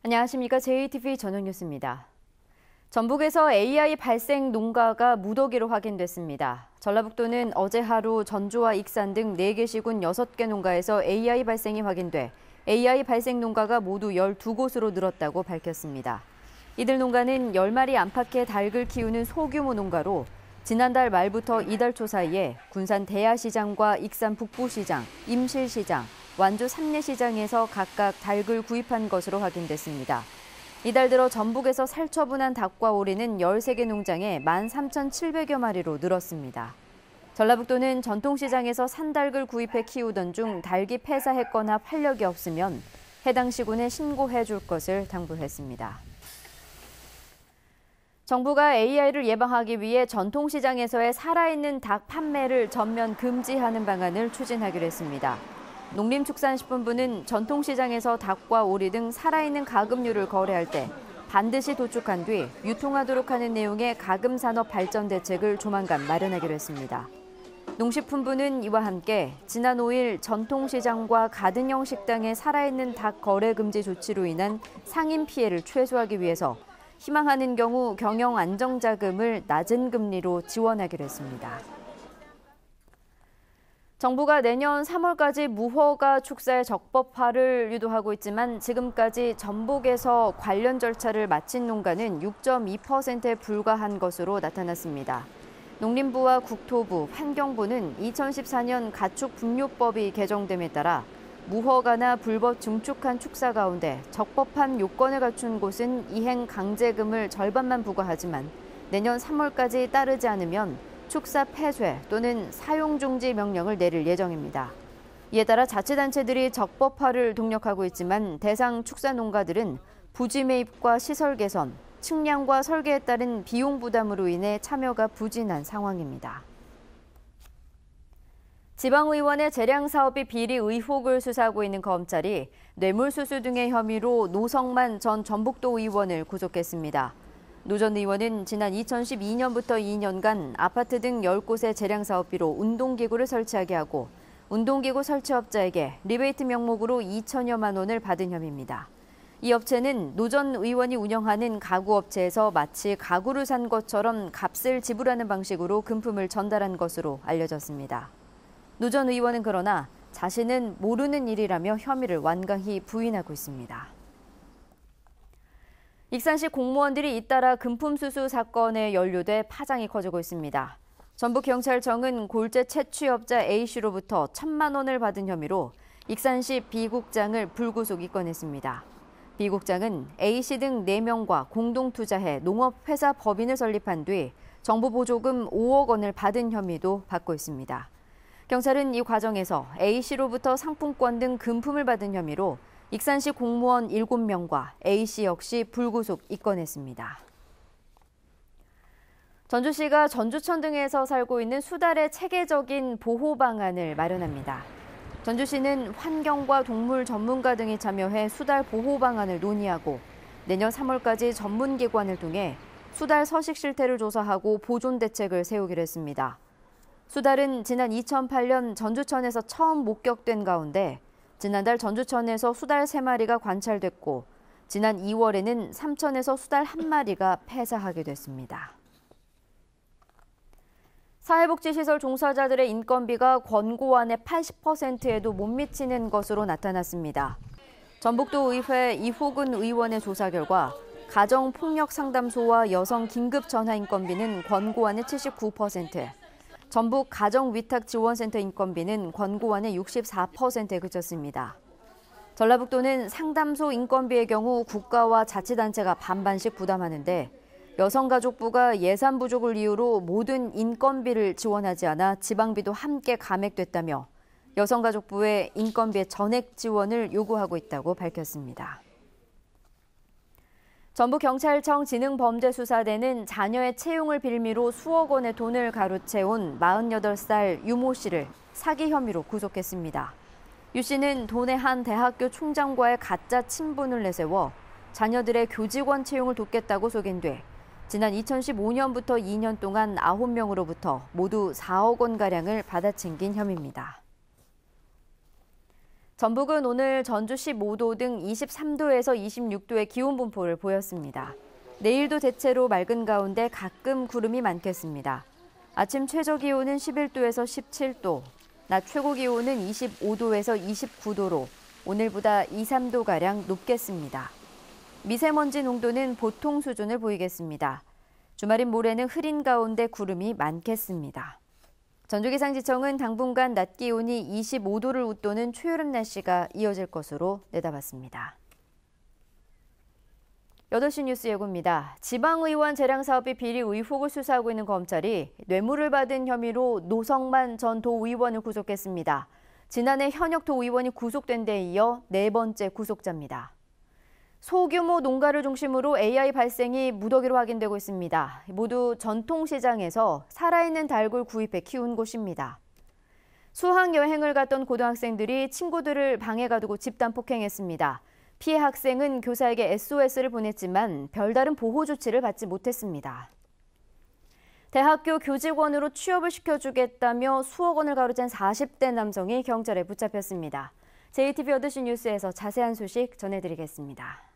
안녕하십니까. JTV 저녁 뉴스입니다. 전북에서 AI 발생 농가가 무더기로 확인됐습니다. 전라북도는 어제 하루 전주와 익산 등 4개 시군 6개 농가에서 AI 발생이 확인돼 AI 발생 농가가 모두 12곳으로 늘었다고 밝혔습니다. 이들 농가는 10마리 안팎의 닭을 키우는 소규모 농가로 지난달 말부터 이달 초 사이에 군산 대야시장과 익산 북부시장, 임실시장, 완주 삼례시장에서 각각 닭을 구입한 것으로 확인됐습니다. 이달 들어 전북에서 살처분한 닭과 오리는 13개 농장에 13,700여 마리로 늘었습니다. 전라북도는 전통시장에서 산닭을 구입해 키우던 중 닭이 폐사했거나 활력이 없으면 해당 시군에 신고해 줄 것을 당부했습니다. 정부가 AI를 예방하기 위해 전통시장에서의 살아있는 닭 판매를 전면 금지하는 방안을 추진하기로 했습니다. 농림축산식품부는 전통시장에서 닭과 오리 등 살아있는 가금류를 거래할 때 반드시 도축한 뒤 유통하도록 하는 내용의 가금산업 발전 대책을 조만간 마련하기로 했습니다. 농식품부는 이와 함께 지난 5일 전통시장과 가든형 식당의 살아있는 닭 거래 금지 조치로 인한 상인 피해를 최소화하기 위해서 희망하는 경우 경영 안정자금을 낮은 금리로 지원하기로 했습니다. 정부가 내년 3월까지 무허가 축사의 적법화를 유도하고 있지만 지금까지 전북에서 관련 절차를 마친 농가는 6.2%에 불과한 것으로 나타났습니다. 농림부와 국토부, 환경부는 2014년 가축분묘법이 개정됨에 따라 무허가나 불법 증축한 축사 가운데 적법한 요건을 갖춘 곳은 이행 강제금을 절반만 부과하지만 내년 3월까지 따르지 않으면 축사 폐쇄 또는 사용 중지 명령을 내릴 예정입니다. 이에 따라 자치단체들이 적법화를 동력하고 있지만 대상 축사 농가들은 부지 매입과 시설 개선, 측량과 설계에 따른 비용 부담으로 인해 참여가 부진한 상황입니다. 지방의원의 재량 사업비 비리 의혹을 수사하고 있는 검찰이 뇌물수수 등의 혐의로 노성만 전 전북도 의원을 구속했습니다. 노 전 의원은 지난 2012년부터 2년간 아파트 등 10곳의 재량 사업비로 운동기구를 설치하게 하고 운동기구 설치업자에게 리베이트 명목으로 2천여만 원을 받은 혐의입니다. 이 업체는 노 전 의원이 운영하는 가구업체에서 마치 가구를 산 것처럼 값을 지불하는 방식으로 금품을 전달한 것으로 알려졌습니다. 노 전 의원은 그러나 자신은 모르는 일이라며 혐의를 완강히 부인하고 있습니다. 익산시 공무원들이 잇따라 금품 수수 사건에 연루돼 파장이 커지고 있습니다. 전북경찰청은 골재 채취업자 A씨로부터 1,000만 원을 받은 혐의로 익산시 B국장을 불구속 입건했습니다. B국장은 A씨 등 4명과 공동 투자해 농업회사 법인을 설립한 뒤 정부 보조금 5억 원을 받은 혐의도 받고 있습니다. 경찰은 이 과정에서 A씨로부터 상품권 등 금품을 받은 혐의로 익산시 공무원 7명과 A씨 역시 불구속 입건했습니다. 전주시가 전주천 등에서 살고 있는 수달의 체계적인 보호 방안을 마련합니다. 전주시는 환경과 동물 전문가 등이 참여해 수달 보호 방안을 논의하고 내년 3월까지 전문기관을 통해 수달 서식 실태를 조사하고 보존 대책을 세우기로 했습니다. 수달은 지난 2008년 전주천에서 처음 목격된 가운데 지난달 전주천에서 수달 3마리가 관찰됐고 지난 2월에는 삼천에서 수달 1마리가 폐사하게 됐습니다. 사회복지시설 종사자들의 인건비가 권고안의 80%에도 못 미치는 것으로 나타났습니다. 전북도의회 이호근 의원의 조사 결과 가정폭력상담소와 여성 긴급전화 인건비는 권고안의 79%, 전북 가정위탁지원센터 인건비는 권고안의 64%에 그쳤습니다. 전라북도는 상담소 인건비의 경우 국가와 자치단체가 반반씩 부담하는데 여성가족부가 예산 부족을 이유로 모든 인건비를 지원하지 않아 지방비도 함께 감액됐다며 여성가족부의 인건비의 전액 지원을 요구하고 있다고 밝혔습니다. 전북경찰청 지능범죄수사대는 자녀의 채용을 빌미로 수억 원의 돈을 가로채운 48살 유모 씨를 사기 혐의로 구속했습니다. 유 씨는 도내 한 대학교 총장과의 가짜 친분을 내세워 자녀들의 교직원 채용을 돕겠다고 소개돼 지난 2015년부터 2년 동안 9명으로부터 모두 4억 원가량을 받아챙긴 혐의입니다. 전북은 오늘 전주 15도 등 23도에서 26도의 기온 분포를 보였습니다. 내일도 대체로 맑은 가운데 가끔 구름이 많겠습니다. 아침 최저 기온은 11도에서 17도, 낮 최고 기온은 25도에서 29도로 오늘보다 2, 3도가량 높겠습니다. 미세먼지 농도는 보통 수준을 보이겠습니다. 주말인 모레는 흐린 가운데 구름이 많겠습니다. 전주기상지청은 당분간 낮 기온이 25도를 웃도는 초여름 날씨가 이어질 것으로 내다봤습니다. 8시 뉴스 예고입니다. 지방의원 재량사업비 비리 의혹을 수사하고 있는 검찰이 뇌물을 받은 혐의로 노성만 전 도의원을 구속했습니다. 지난해 현역 도의원이 구속된 데 이어 4번째 구속자입니다. 소규모 농가를 중심으로 AI 발생이 무더기로 확인되고 있습니다. 모두 전통시장에서 살아있는 닭을 구입해 키운 곳입니다. 수학여행을 갔던 고등학생들이 친구들을 방에 가두고 집단 폭행했습니다. 피해 학생은 교사에게 SOS를 보냈지만 별다른 보호 조치를 받지 못했습니다. 대학교 교직원으로 취업을 시켜주겠다며 수억 원을 가로챈 40대 남성이 경찰에 붙잡혔습니다. JTBC 8시 뉴스에서 자세한 소식 전해드리겠습니다.